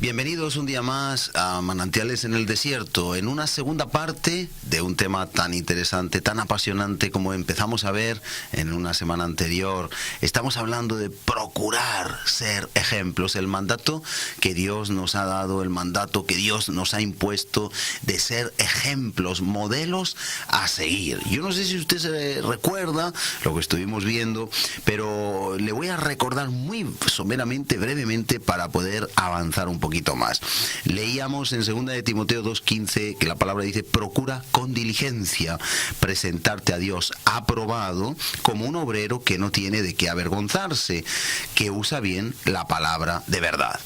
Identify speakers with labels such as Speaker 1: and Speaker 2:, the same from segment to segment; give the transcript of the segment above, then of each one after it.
Speaker 1: Bienvenidos un día más a Manantiales en el Desierto, en una segunda parte de un tema tan interesante, tan apasionante como empezamos a ver en una semana anterior. Estamos hablando de procurar ser ejemplos, el mandato que Dios nos ha dado, el mandato que Dios nos ha impuesto de ser ejemplos, modelos a seguir. Yo no sé si usted se recuerda lo que estuvimos viendo, pero le voy a recordar muy someramente, brevemente, para poder avanzar un poquito más. Leíamos en 2 de Timoteo 2:15 que la palabra dice: procura con diligencia presentarte a Dios aprobado como un obrero que no tiene de qué avergonzarse, que usa bien la palabra de verdad.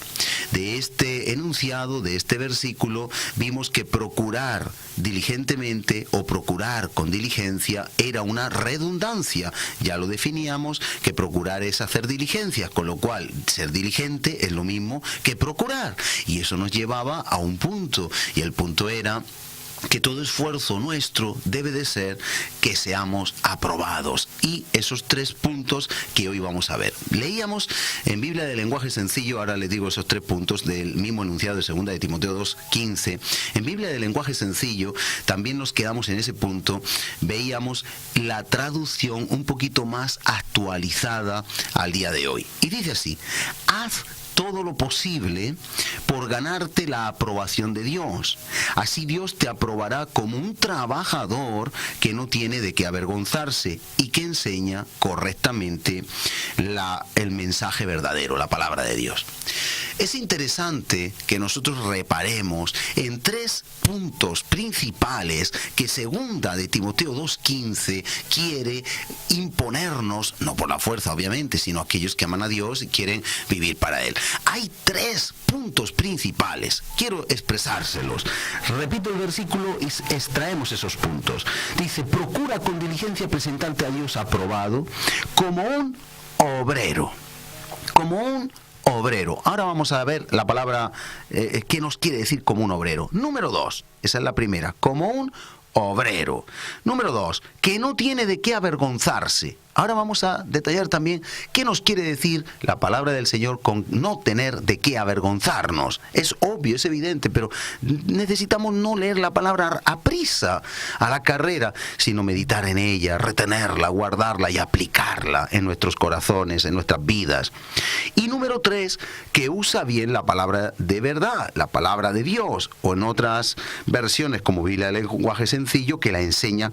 Speaker 1: De este enunciado, de este versículo, vimos que procurar diligentemente o procurar con diligencia era una redundancia. Ya lo definíamos, que procurar es hacer diligencia, con lo cual ser diligente es lo mismo que procurar. Y eso nos llevaba a un punto, y el punto era que todo esfuerzo nuestro debe de ser que seamos aprobados. Y esos 3 puntos que hoy vamos a ver. Leíamos en Biblia de lenguaje sencillo, ahora les digo esos 3 puntos del mismo enunciado de 2 de Timoteo 2:15. En Biblia de lenguaje sencillo también nos quedamos en ese punto, veíamos la traducción un poquito más actualizada al día de hoy. Y dice así: haz todo lo posible por ganarte la aprobación de Dios. Así Dios te aprobará como un trabajador que no tiene de qué avergonzarse y que enseña correctamente el mensaje verdadero, la palabra de Dios. Es interesante que nosotros reparemos en 3 puntos principales que 2 de Timoteo 2:15 quiere imponernos, no por la fuerza obviamente, sino aquellos que aman a Dios y quieren vivir para Él. Hay 3 puntos principales, quiero expresárselos. Repito el versículo y extraemos esos puntos. Dice: procura con diligencia presentarte a Dios aprobado como un obrero. Como un obrero. Ahora vamos a ver la palabra qué nos quiere decir como un obrero. Número 2, esa es la primera, como un obrero. Número 2, que no tiene de qué avergonzarse. Ahora vamos a detallar también qué nos quiere decir la palabra del Señor con no tener de qué avergonzarnos. Es obvio, es evidente, pero necesitamos no leer la palabra a prisa, a la carrera, sino meditar en ella, retenerla, guardarla y aplicarla en nuestros corazones, en nuestras vidas. Y número 3, que usa bien la palabra de verdad, la palabra de Dios, o en otras versiones como Biblia de lenguaje sencillo, que la enseña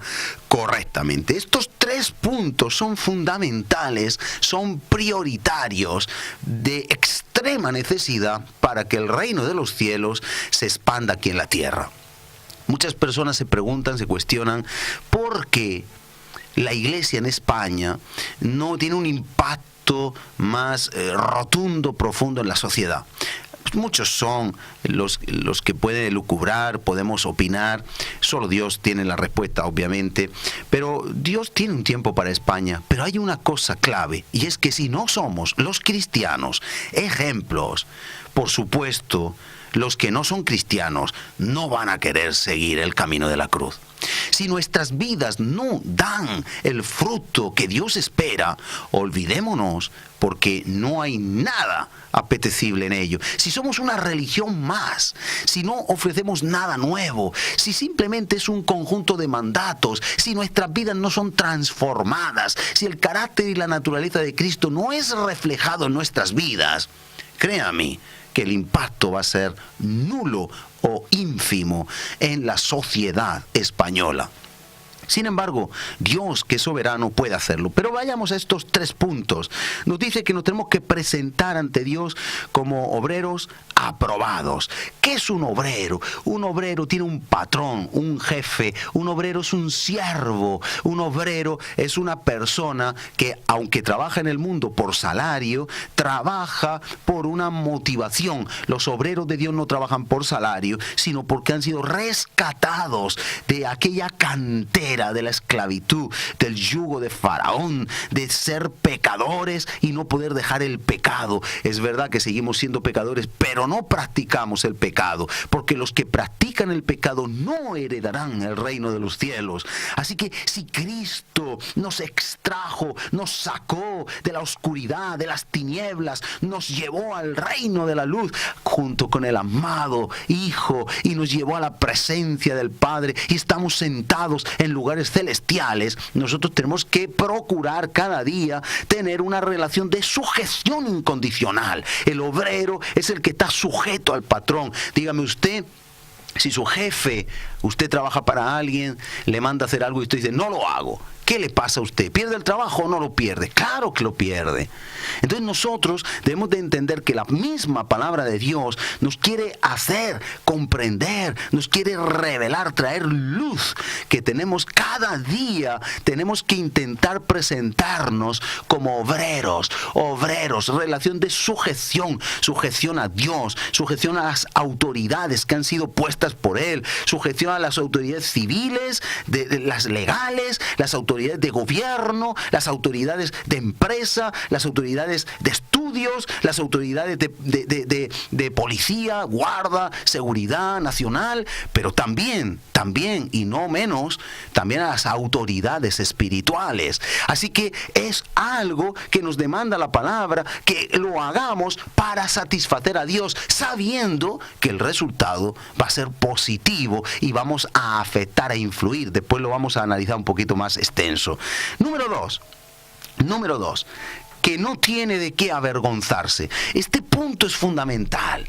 Speaker 1: correctamente. Estos 3 puntos son fundamentales, son prioritarios, de extrema necesidad para que el reino de los cielos se expanda aquí en la tierra. Muchas personas se preguntan, se cuestionan por qué la iglesia en España no tiene un impacto más rotundo, profundo en la sociedad. Muchos son los que pueden elucubrar, podemos opinar, solo Dios tiene la respuesta obviamente, pero Dios tiene un tiempo para España. Pero hay una cosa clave, y es que si no somos los cristianos ejemplos, por supuesto, los que no son cristianos no van a querer seguir el camino de la cruz. Si nuestras vidas no dan el fruto que Dios espera, olvidémonos, porque no hay nada apetecible en ello. Si somos una religión más, si no ofrecemos nada nuevo, si simplemente es un conjunto de mandatos, si nuestras vidas no son transformadas, si el carácter y la naturaleza de Cristo no es reflejado en nuestras vidas, créame que el impacto va a ser nulo o ínfimo en la sociedad española. Sin embargo, Dios, que es soberano, puede hacerlo. Pero vayamos a estos 3 puntos. Nos dice que nos tenemos que presentar ante Dios como obreros aprobados. ¿Qué es un obrero? Un obrero tiene un patrón, un jefe. Un obrero es un siervo. Un obrero es una persona que, aunque trabaja en el mundo por salario, trabaja por una motivación. Los obreros de Dios no trabajan por salario, sino porque han sido rescatados de aquella cantera ceguera, de la esclavitud, del yugo de Faraón, de ser pecadores y no poder dejar el pecado. Es verdad que seguimos siendo pecadores, pero no practicamos el pecado, porque los que practican el pecado no heredarán el reino de los cielos. Así que si Cristo nos extrajo, nos sacó de la oscuridad, de las tinieblas, nos llevó al reino de la luz junto con el amado Hijo y nos llevó a la presencia del Padre y estamos sentados en lugares celestiales, nosotros tenemos que procurar cada día tener una relación de sujeción incondicional. El obrero es el que está sujeto al patrón. Dígame usted, si su jefe, usted trabaja para alguien, le manda a hacer algo y usted dice, no lo hago, ¿qué le pasa a usted? ¿Pierde el trabajo o no lo pierde? Claro que lo pierde. Entonces nosotros debemos de entender que la misma palabra de Dios nos quiere hacer comprender, nos quiere revelar, traer luz, que tenemos cada día, tenemos que intentar presentarnos como obreros, relación de sujeción, sujeción a Dios, sujeción a las autoridades que han sido puestas por Él, sujeción a las autoridades civiles, de las legales, las autoridades de gobierno, las autoridades de empresa, las autoridades de estudios, las autoridades de policía, guarda, seguridad nacional, pero también y no menos, también a las autoridades espirituales. Así que es algo que nos demanda la palabra, que lo hagamos para satisfacer a Dios, sabiendo que el resultado va a ser positivo y vamos a afectar e influir. Después lo vamos a analizar un poquito más extenso. Número dos, que no tiene de qué avergonzarse. Este punto es fundamental.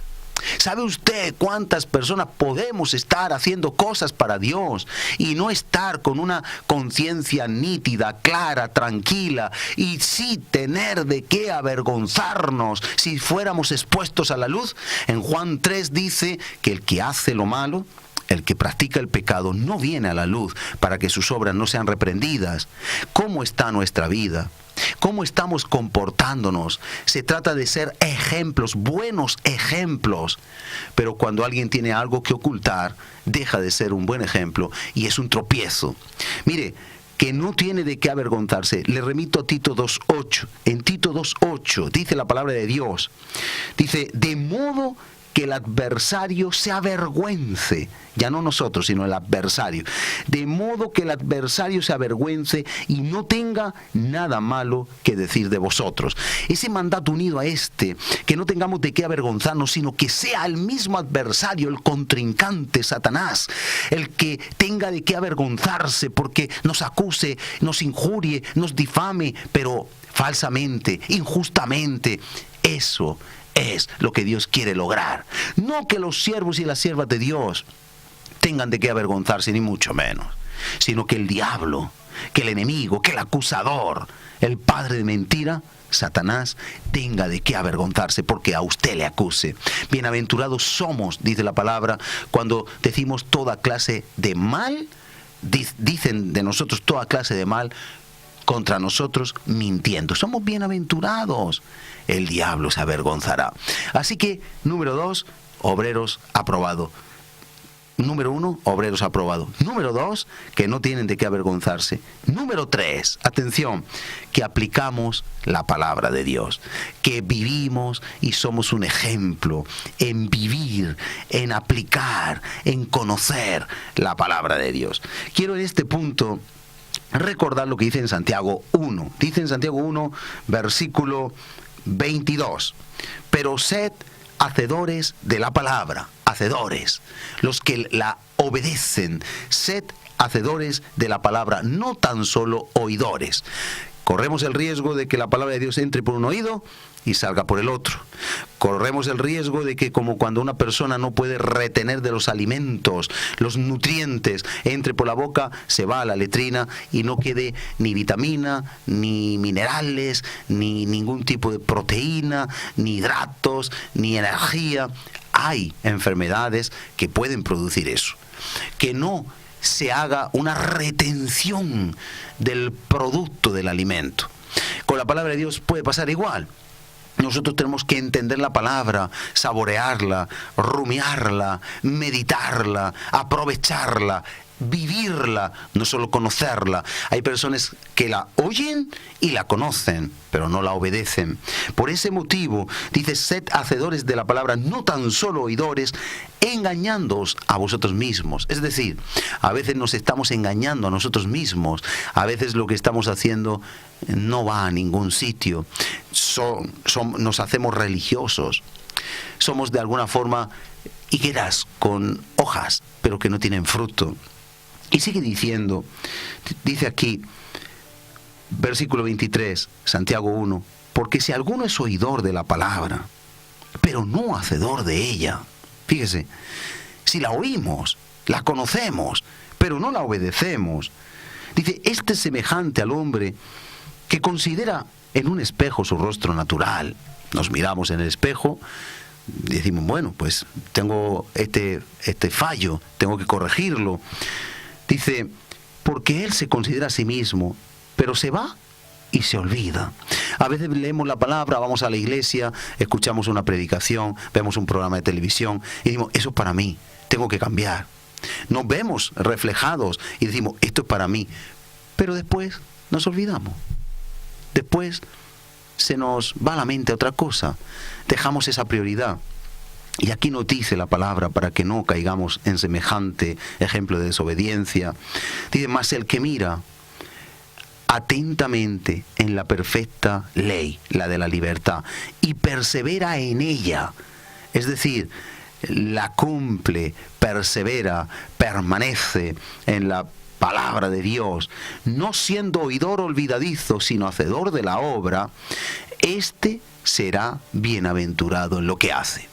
Speaker 1: ¿Sabe usted cuántas personas podemos estar haciendo cosas para Dios y no estar con una conciencia nítida, clara, tranquila y sí tener de qué avergonzarnos si fuéramos expuestos a la luz? En Juan 3 dice que el que hace lo malo, el que practica el pecado, no viene a la luz para que sus obras no sean reprendidas. ¿Cómo está nuestra vida? ¿Cómo estamos comportándonos? Se trata de ser ejemplos, buenos ejemplos. Pero cuando alguien tiene algo que ocultar, deja de ser un buen ejemplo y es un tropiezo. Mire, que no tiene de qué avergonzarse. Le remito a Tito 2.8. En Tito 2.8 dice la palabra de Dios. Dice, de modo que el adversario se avergüence, ya no nosotros, sino el adversario, de modo que el adversario se avergüence y no tenga nada malo que decir de vosotros. Ese mandato unido a este, que no tengamos de qué avergonzarnos, sino que sea el mismo adversario, el contrincante, Satanás, el que tenga de qué avergonzarse porque nos acuse, nos injurie, nos difame, pero falsamente, injustamente. Eso es lo que Dios quiere lograr. No que los siervos y las siervas de Dios tengan de qué avergonzarse, ni mucho menos, sino que el diablo, que el enemigo, que el acusador, el padre de mentira, Satanás, tenga de qué avergonzarse porque a usted le acuse. Bienaventurados somos, dice la palabra, cuando decimos toda clase de mal, dicen de nosotros toda clase de mal contra nosotros mintiendo. Somos bienaventurados. El diablo se avergonzará. Así que, número 2, obreros aprobado. Número 1, obreros aprobado. Número 2, que no tienen de qué avergonzarse. Número 3, atención, que aplicamos la palabra de Dios, que vivimos y somos un ejemplo en vivir, en aplicar, en conocer la palabra de Dios. Quiero en este punto recordar lo que dice en Santiago 1. Dice en Santiago 1, versículo 22. Pero sed hacedores de la palabra, hacedores, los que la obedecen, sed hacedores de la palabra, no tan solo oidores. Corremos el riesgo de que la palabra de Dios entre por un oído y salga por el otro. Corremos el riesgo de que, como cuando una persona no puede retener de los alimentos, los nutrientes, entre por la boca, se va a la letrina y no quede ni vitamina, ni minerales, ni ningún tipo de proteína, ni hidratos, ni energía. Hay enfermedades que pueden producir eso. Que no se haga una retención del producto del alimento. Con la palabra de Dios puede pasar igual. Nosotros tenemos que entender la palabra, saborearla, rumiarla, meditarla, aprovecharla vivirla, no solo conocerla. Hay personas que la oyen y la conocen, pero no la obedecen. Por ese motivo, dice, sed hacedores de la palabra, no tan solo oidores, engañándoos a vosotros mismos. Es decir, a veces nos estamos engañando a nosotros mismos, a veces lo que estamos haciendo no va a ningún sitio. Nos hacemos religiosos, somos de alguna forma higueras con hojas, pero que no tienen fruto. Y sigue diciendo, dice aquí, versículo 23, Santiago 1, porque si alguno es oidor de la palabra, pero no hacedor de ella, fíjese, si la oímos, la conocemos, pero no la obedecemos, dice, este es semejante al hombre que considera en un espejo su rostro natural. Nos miramos en el espejo, decimos, bueno, pues tengo este fallo, tengo que corregirlo. Dice, porque él se considera a sí mismo, pero se va y se olvida. A veces leemos la palabra, vamos a la iglesia, escuchamos una predicación, vemos un programa de televisión y decimos, eso es para mí, tengo que cambiar. Nos vemos reflejados y decimos, esto es para mí. Pero después nos olvidamos. Después se nos va a la mente otra cosa. Dejamos esa prioridad. Y aquí nos dice la palabra para que no caigamos en semejante ejemplo de desobediencia. Dice, mas el que mira atentamente en la perfecta ley, la de la libertad, y persevera en ella, es decir, la cumple, persevera, permanece en la palabra de Dios, no siendo oidor olvidadizo, sino hacedor de la obra, este será bienaventurado en lo que hace.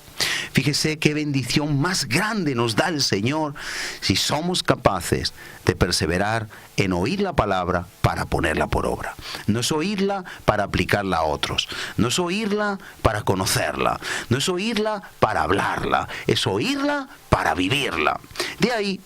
Speaker 1: Fíjese qué bendición más grande nos da el Señor si somos capaces de perseverar en oír la palabra para ponerla por obra. No es oírla para aplicarla a otros, no es oírla para conocerla, no es oírla para hablarla, es oírla para vivirla. De ahí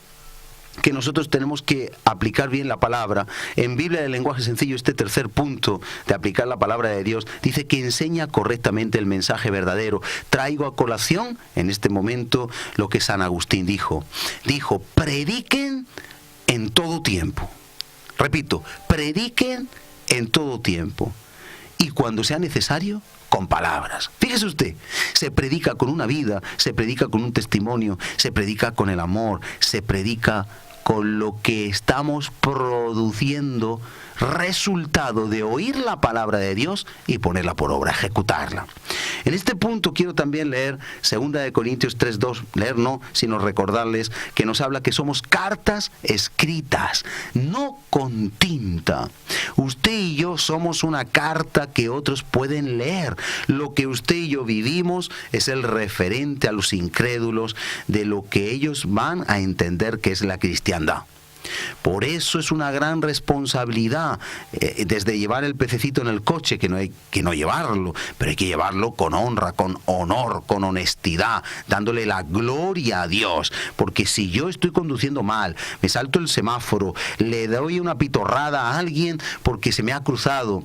Speaker 1: que nosotros tenemos que aplicar bien la palabra. En Biblia de lenguaje sencillo, este tercer punto de aplicar la palabra de Dios, dice que enseña correctamente el mensaje verdadero. Traigo a colación en este momento lo que San Agustín dijo. Dijo, prediquen en todo tiempo. Repito, prediquen en todo tiempo. Y cuando sea necesario, con palabras. Fíjese usted, se predica con una vida, se predica con un testimonio, se predica con el amor, se predica con lo que estamos produciendo, resultado de oír la palabra de Dios y ponerla por obra, ejecutarla. En este punto quiero también leer 2 Corintios 3:2, leer no, sino recordarles que nos habla que somos cartas escritas, no con tinta. Usted y yo somos una carta que otros pueden leer. Lo que usted y yo vivimos es el referente a los incrédulos de lo que ellos van a entender que es la cristiandad. Por eso es una gran responsabilidad, desde llevar el pececito en el coche, que no hay que no llevarlo, pero hay que llevarlo con honra, con honor, con honestidad, dándole la gloria a Dios. Porque si yo estoy conduciendo mal, me salto el semáforo, le doy una pitorrada a alguien porque se me ha cruzado,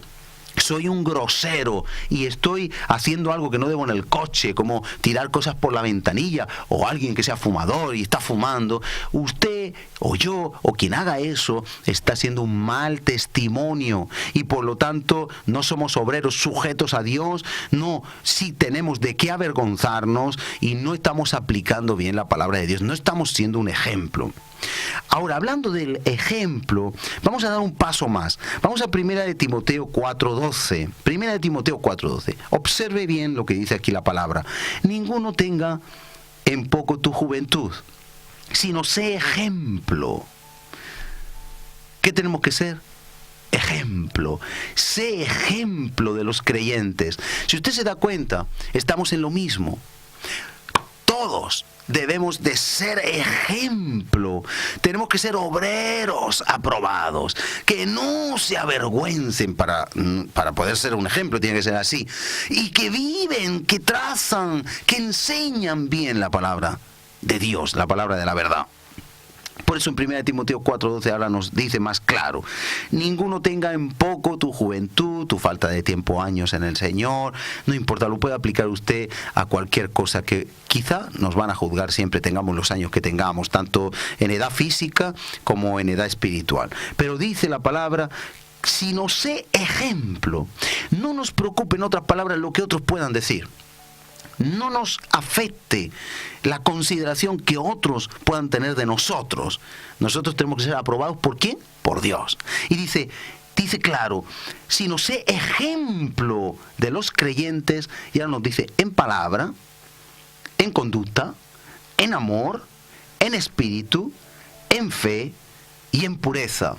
Speaker 1: soy un grosero y estoy haciendo algo que no debo en el coche, como tirar cosas por la ventanilla, o alguien que sea fumador y está fumando, usted o yo o quien haga eso está haciendo un mal testimonio y por lo tanto no somos obreros sujetos a Dios. No, sí tenemos de qué avergonzarnos y no estamos aplicando bien la palabra de Dios, no estamos siendo un ejemplo. Ahora, hablando del ejemplo, vamos a dar un paso más. Vamos a 1 Timoteo 4:12. 1 Timoteo 4:12. Observe bien lo que dice aquí la palabra. Ninguno tenga en poco tu juventud, sino sé ejemplo. ¿Qué tenemos que ser? Ejemplo. Sé ejemplo de los creyentes. Si usted se da cuenta, estamos en lo mismo. Todos debemos de ser ejemplo. Tenemos que ser obreros aprobados, que no se avergüencen para poder ser un ejemplo, tiene que ser así. Y que viven, que trazan, que enseñan bien la palabra de Dios, la palabra de la verdad. Por eso en 1 Timoteo 4:12 ahora nos dice más claro: ninguno tenga en poco tu juventud, tu falta de tiempo, años en el Señor. No importa, lo puede aplicar usted a cualquier cosa que quizá nos van a juzgar siempre, tengamos los años que tengamos, tanto en edad física como en edad espiritual. Pero dice la palabra: si nos sé ejemplo. No nos preocupe, en otras palabras, lo que otros puedan decir. No nos afecte la consideración que otros puedan tener de nosotros. Nosotros tenemos que ser aprobados ¿por quién? Por Dios. Y dice claro, si nos sé ejemplo de los creyentes, y ahora nos dice en palabra, en conducta, en amor, en espíritu, en fe y en pureza.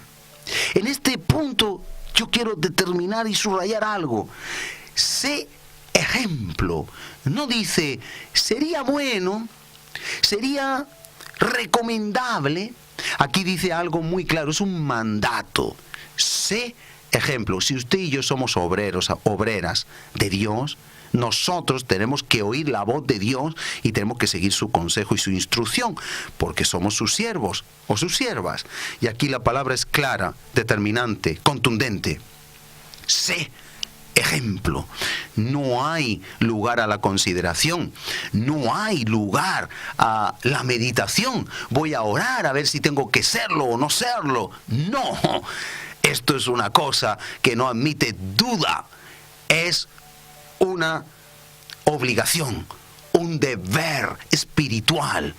Speaker 1: En este punto yo quiero determinar y subrayar algo. Sé ejemplo. No dice sería bueno, sería recomendable. Aquí dice algo muy claro, es un mandato. Sé ejemplo. Si usted y yo somos obreros, obreras de Dios, nosotros tenemos que oír la voz de Dios y tenemos que seguir su consejo y su instrucción, porque somos sus siervos o sus siervas. Y aquí la palabra es clara, determinante, contundente. Sé ejemplo. No hay lugar a la consideración, no hay lugar a la meditación. Voy a orar a ver si tengo que serlo o no serlo. No, esto es una cosa que no admite duda. Es una obligación, un deber espiritual.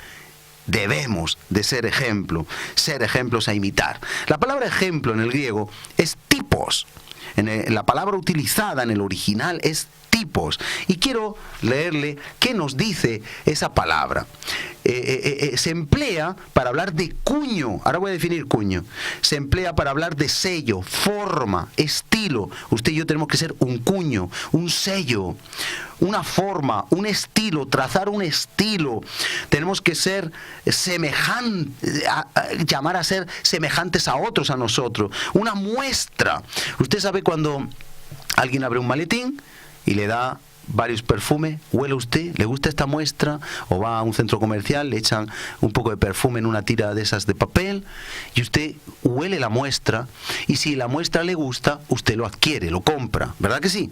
Speaker 1: Debemos de ser ejemplos a imitar. La palabra ejemplo en el griego es tipos. La palabra utilizada en el original es tipos. Y quiero leerle qué nos dice esa palabra. Se emplea para hablar de cuño. Ahora voy a definir cuño. Se emplea para hablar de sello, forma, estilo. Usted y yo tenemos que ser un cuño, un sello, una forma, un estilo, trazar un estilo. Tenemos que ser semejantes, llamar a ser semejantes a otros, a nosotros. Una muestra. Usted sabe cuando alguien abre un maletín y le da varios perfumes, huele usted, le gusta esta muestra, o va a un centro comercial, le echan un poco de perfume en una tira de esas de papel y usted huele la muestra, y si la muestra le gusta, usted lo adquiere, lo compra, ¿verdad que sí?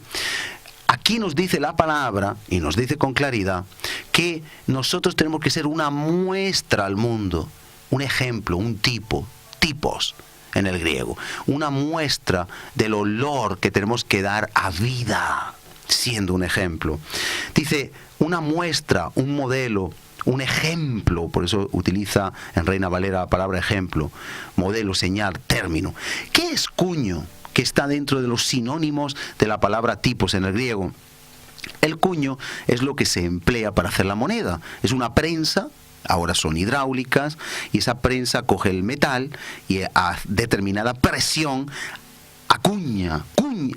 Speaker 1: Aquí nos dice la palabra, y nos dice con claridad, que nosotros tenemos que ser una muestra al mundo, un ejemplo, un tipo, tipos en el griego, una muestra del olor que tenemos que dar a vida, siendo un ejemplo. Dice, una muestra, un modelo, un ejemplo, por eso utiliza en Reina Valera la palabra ejemplo, modelo, señal, término. ¿Qué es cuño? Que está dentro de los sinónimos de la palabra tipos en el griego. El cuño es lo que se emplea para hacer la moneda. Es una prensa, ahora son hidráulicas, y esa prensa coge el metal y a determinada presión acuña,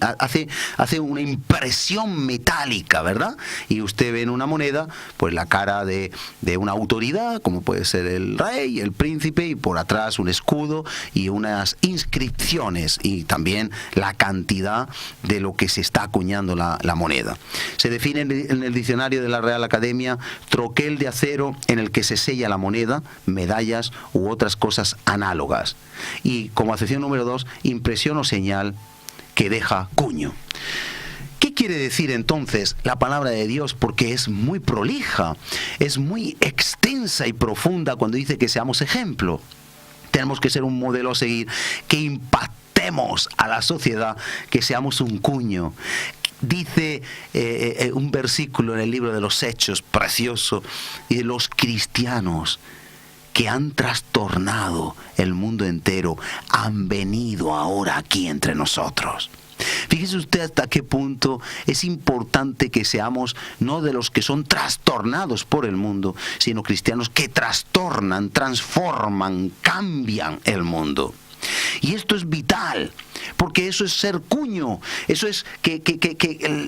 Speaker 1: hace una impresión metálica, ¿verdad? Y usted ve en una moneda pues la cara de una autoridad, como puede ser el rey, el príncipe, y por atrás un escudo y unas inscripciones, y también la cantidad de lo que se está acuñando la moneda. Se define en el diccionario de la Real Academia troquel de acero en el que se sella la moneda, medallas u otras cosas análogas. Y como acepción número 2, impresión o señal que deja cuño. ¿Qué quiere decir entonces la palabra de Dios? Porque es muy prolija, es muy extensa y profunda cuando dice que seamos ejemplo. Tenemos que ser un modelo a seguir, que impactemos a la sociedad, que seamos un cuño. Dice un versículo en el libro de los Hechos, precioso, y de los cristianos que han trastornado el mundo entero, han venido ahora aquí entre nosotros. Fíjese usted hasta qué punto es importante que seamos no de los que son trastornados por el mundo, sino cristianos que trastornan, transforman, cambian el mundo. Y esto es vital, porque eso es ser cuño, eso es que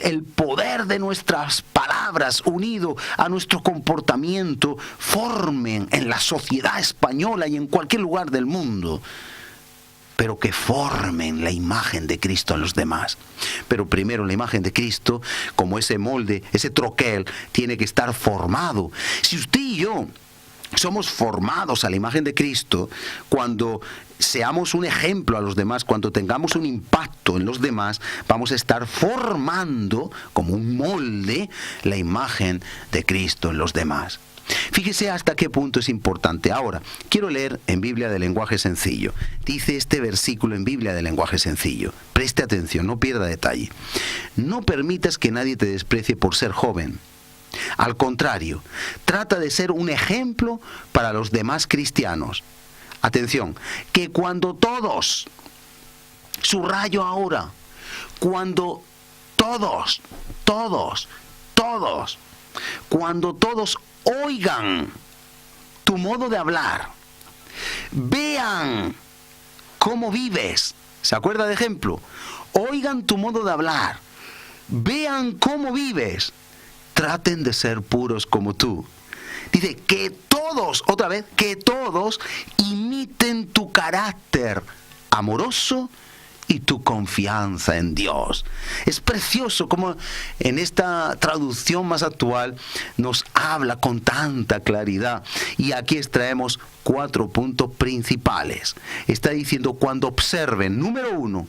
Speaker 1: el poder de nuestras palabras unido a nuestro comportamiento formen en la sociedad española y en cualquier lugar del mundo, pero que formen la imagen de Cristo en los demás. Pero primero la imagen de Cristo, como ese molde, ese troquel, tiene que estar formado. Si usted y yo somos formados a la imagen de Cristo cuando seamos un ejemplo a los demás, cuando tengamos un impacto en los demás, vamos a estar formando como un molde la imagen de Cristo en los demás. Fíjese hasta qué punto es importante. Ahora, quiero leer en Biblia de lenguaje sencillo. Dice este versículo en Biblia de lenguaje sencillo. Preste atención, no pierda detalle. No permitas que nadie te desprecie por ser joven. Al contrario, trata de ser un ejemplo para los demás cristianos. Atención, que cuando todos, subrayo ahora, cuando cuando todos oigan tu modo de hablar, vean cómo vives. ¿Se acuerda de ejemplo? Oigan tu modo de hablar, vean cómo vives. Traten de ser puros como tú. Dice que todos, otra vez, que todos imiten tu carácter amoroso y tu confianza en Dios. Es precioso como en esta traducción más actual nos habla con tanta claridad. Y aquí extraemos 4 puntos principales. Está diciendo cuando observen, número 1,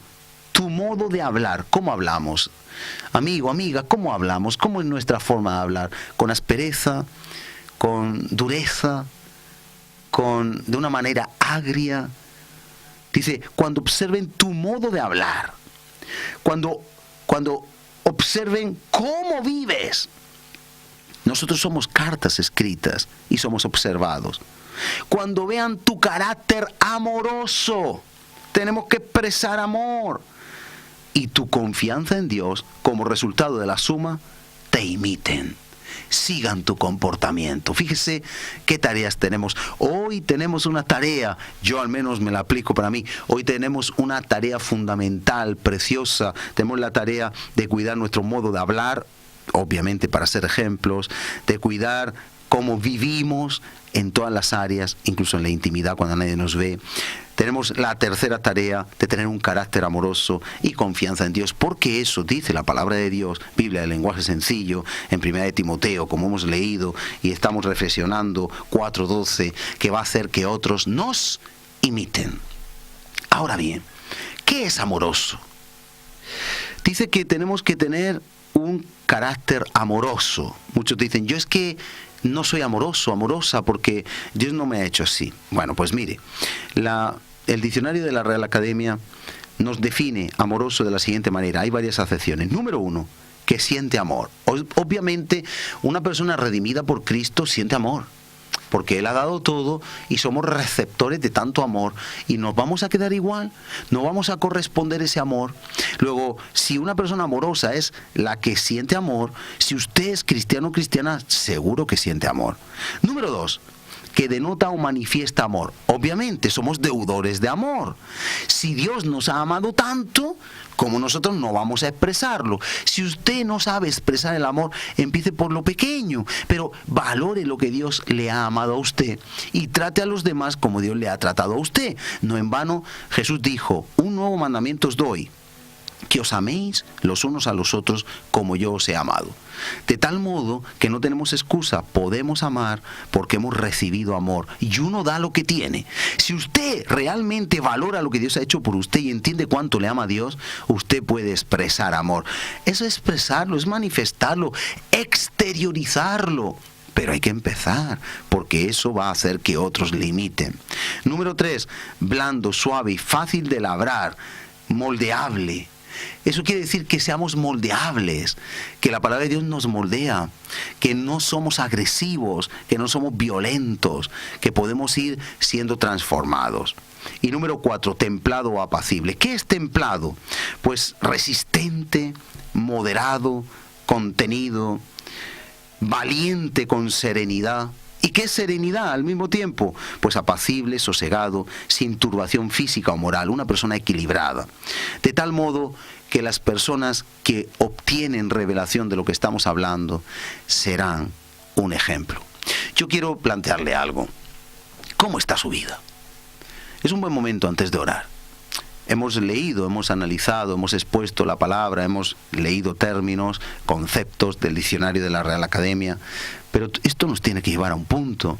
Speaker 1: tu modo de hablar. ¿Cómo hablamos? Amigo, amiga, ¿cómo hablamos? ¿Cómo es nuestra forma de hablar? ¿Con aspereza? ¿Con dureza? ¿De una manera agria? Dice, cuando observen tu modo de hablar, cuando observen cómo vives. Nosotros somos cartas escritas y somos observados. Cuando vean tu carácter amoroso, tenemos que expresar amor. Y tu confianza en Dios, como resultado de la suma, te imiten. Sigan tu comportamiento. Fíjese qué tareas tenemos. Hoy tenemos una tarea, yo al menos me la aplico para mí. Hoy tenemos una tarea fundamental, preciosa. Tenemos la tarea de cuidar nuestro modo de hablar, obviamente para ser ejemplos, de cuidar cómo vivimos en todas las áreas, incluso en la intimidad cuando nadie nos ve. Tenemos la tercera tarea de tener un carácter amoroso y confianza en Dios, porque eso dice la palabra de Dios, Biblia de lenguaje sencillo, en 1 de Timoteo, como hemos leído y estamos reflexionando, 4:12, que va a hacer que otros nos imiten. Ahora bien, ¿qué es amoroso? Dice que tenemos que tener un carácter amoroso. Muchos dicen, yo es que no soy amoroso, amorosa, porque Dios no me ha hecho así. Bueno, pues mire, el diccionario de la Real Academia nos define amoroso de la siguiente manera. Hay varias acepciones. Número 1, que siente amor. Obviamente, una persona redimida por Cristo siente amor, porque Él ha dado todo y somos receptores de tanto amor y nos vamos a quedar igual, no vamos a corresponder ese amor. Luego, si una persona amorosa es la que siente amor, si usted es cristiano o cristiana, seguro que siente amor. Número 2, que denota o manifiesta amor. Obviamente somos deudores de amor. Si Dios nos ha amado tanto, como nosotros no vamos a expresarlo. Si usted no sabe expresar el amor, empiece por lo pequeño, pero valore lo que Dios le ha amado a usted y trate a los demás como Dios le ha tratado a usted. No en vano Jesús dijo, un nuevo mandamiento os doy, que os améis los unos a los otros como yo os he amado. De tal modo que no tenemos excusa, podemos amar porque hemos recibido amor y uno da lo que tiene. Si usted realmente valora lo que Dios ha hecho por usted y entiende cuánto le ama a Dios, usted puede expresar amor. Eso es expresarlo, es manifestarlo, exteriorizarlo. Pero hay que empezar, porque eso va a hacer que otros le imiten. Número 3, blando, suave y fácil de labrar, moldeable. Eso quiere decir que seamos moldeables, que la palabra de Dios nos moldea, que no somos agresivos, que no somos violentos, que podemos ir siendo transformados. Y número 4, templado o apacible. ¿Qué es templado? Pues resistente, moderado, contenido, valiente con serenidad. ¿Y qué es serenidad al mismo tiempo? Pues apacible, sosegado, sin turbación física o moral, una persona equilibrada. De tal modo que las personas que obtienen revelación de lo que estamos hablando serán un ejemplo. Yo quiero plantearle algo. ¿Cómo está su vida? Es un buen momento antes de orar. Hemos leído, hemos analizado, hemos expuesto la palabra, hemos leído términos, conceptos del diccionario de la Real Academia, pero esto nos tiene que llevar a un punto.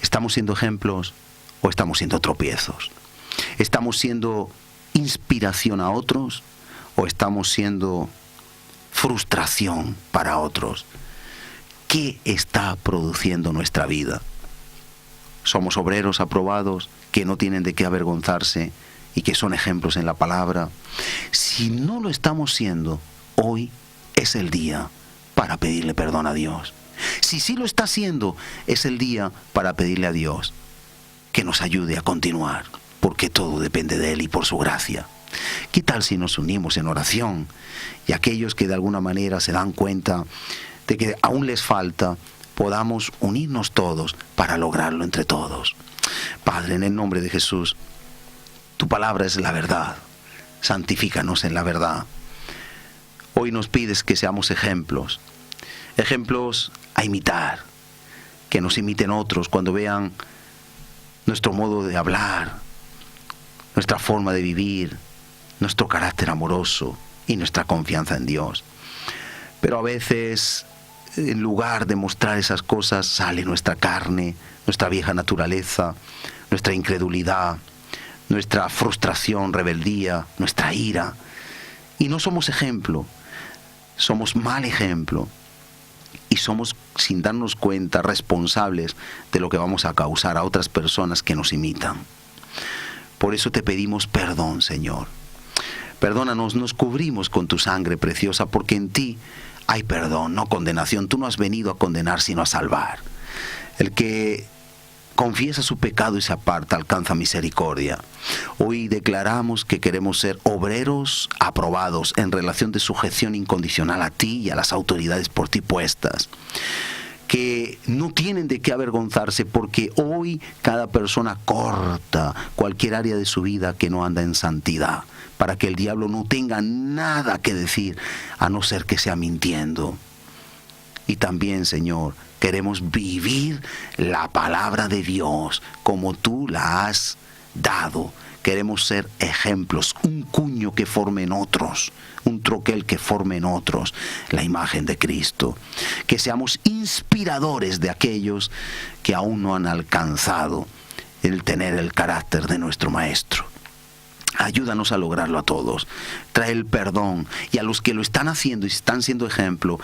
Speaker 1: ¿Estamos siendo ejemplos o estamos siendo tropiezos? ¿Estamos siendo inspiración a otros o estamos siendo frustración para otros? ¿Qué está produciendo nuestra vida? ¿Somos obreros aprobados que no tienen de qué avergonzarse y que son ejemplos en la palabra? Si no lo estamos siendo, hoy es el día para pedirle perdón a Dios. Si sí lo está haciendo, es el día para pedirle a Dios que nos ayude a continuar, porque todo depende de Él y por su gracia. ¿Qué tal si nos unimos en oración? Y aquellos que de alguna manera se dan cuenta de que aún les falta, podamos unirnos todos para lograrlo entre todos. Padre, en el nombre de Jesús, tu palabra es la verdad. Santifícanos en la verdad. Hoy nos pides que seamos ejemplos a imitar, que nos imiten otros cuando vean nuestro modo de hablar, nuestra forma de vivir, nuestro carácter amoroso y nuestra confianza en Dios. Pero a veces, en lugar de mostrar esas cosas, sale nuestra carne, nuestra vieja naturaleza, nuestra incredulidad, nuestra frustración, rebeldía, nuestra ira. Y no somos ejemplo, somos mal ejemplo. Y somos, sin darnos cuenta, responsables de lo que vamos a causar a otras personas que nos imitan. Por eso te pedimos perdón, Señor. Perdónanos, nos cubrimos con tu sangre preciosa, porque en ti hay perdón, no condenación. Tú no has venido a condenar, sino a salvar. El que confiesa su pecado y se aparta alcanza misericordia. Hoy declaramos que queremos ser obreros aprobados en relación de sujeción incondicional a ti y a las autoridades por ti puestas, que no tienen de qué avergonzarse, porque hoy cada persona corta cualquier área de su vida que no anda en santidad, para que el diablo no tenga nada que decir, a no ser que sea mintiendo. Y también, Señor, queremos vivir la palabra de Dios como tú la has dado. Queremos ser ejemplos, un cuño que forme en otros, un troquel que forme en otros la imagen de Cristo. Que seamos inspiradores de aquellos que aún no han alcanzado el tener el carácter de nuestro Maestro. Ayúdanos a lograrlo a todos. Trae el perdón, y a los que lo están haciendo y están siendo ejemplo,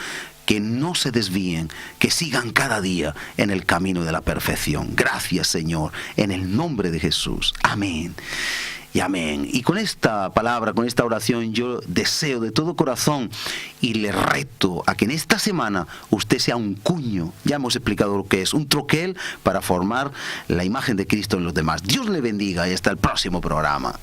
Speaker 1: que no se desvíen, que sigan cada día en el camino de la perfección. Gracias, Señor, en el nombre de Jesús. Amén y amén. Y con esta palabra, con esta oración, yo deseo de todo corazón y le reto a que en esta semana usted sea un cuño. Ya hemos explicado lo que es un troquel para formar la imagen de Cristo en los demás. Dios le bendiga y hasta el próximo programa.